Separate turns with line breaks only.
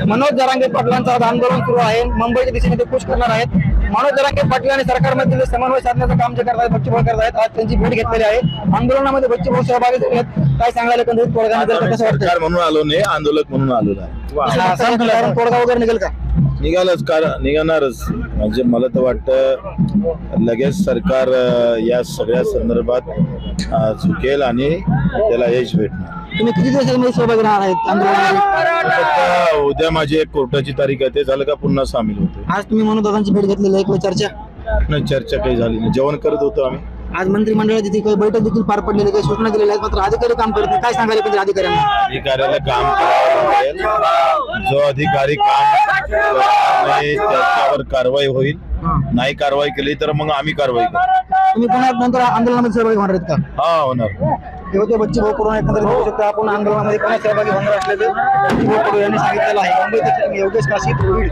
मनोज जरांगे पाटलांचं आज आंदोलन सुरू आहे. मुंबईच्या दिशेने ते कूच करणार आहेत. मनोज जरांगे पाटील आणि सरकारमध्ये समन्वय साधण्याचं काम जे करत आहेत बच्चूभाऊ करत आहेत. आज त्यांची भेट घेतलेली आहे. आंदोलनामध्ये बच्चूभाऊ सहभागी झाले आहेत. काय सांगायला एकंदरीत तोडगा निघेल का, कसं वाटतं?
सरकार म्हणून आलो नाही, आंदोलक म्हणून आलो नाही.
तोडगा वगैरे निघेल का?
निघणारच. म्हणजे मला तर वाटतं लगेच सरकार या सगळ्या संदर्भात झुकेल आणि त्याला यश भेटणार.
तुम्ही किती दिवसांमध्ये सहभागी राहणार आहेत आंदोलनामध्ये?
आता उद्या माझी एक कोर्टाची तारीख आहे, ते झालं का पुन्हा सामील होतो.
आज तुम्ही मनोज दादांची भेट घेतलेली आहे, काही चर्चा?
नाही, चर्चा काही झाली नाही. जेवण करत होतो आम्ही.
आज मंत्रिमंडळात तिथे काही बैठक देखील पार पडलेली, काही सूचना केलेल्या आहेत, मात्र अधिकारी काम करत नाही. काय सांगायला पाहिजे अधिकाऱ्यांना?
अधिकाऱ्याला काम करावं लागेल. जो अधिकारी काम करणार नाही त्याच्यावर कारवाई होईल. नाही कारवाई केली तर मग आम्ही कारवाई करू.
तुम्ही पुन्हा नंतर आंदोलनामध्ये सहभागी होणार आहेत का?
हा, होणार.
तेव्हा बच्चूभाऊ कडू एकंदरीत बघू शकता आपण आंदोलनामध्ये पुन्हा सहभागी होणार असल्याचं बच्चूभाऊ कडू यांनी सांगितलेलं आहे. मुंबईत योगेश काशी, बीड.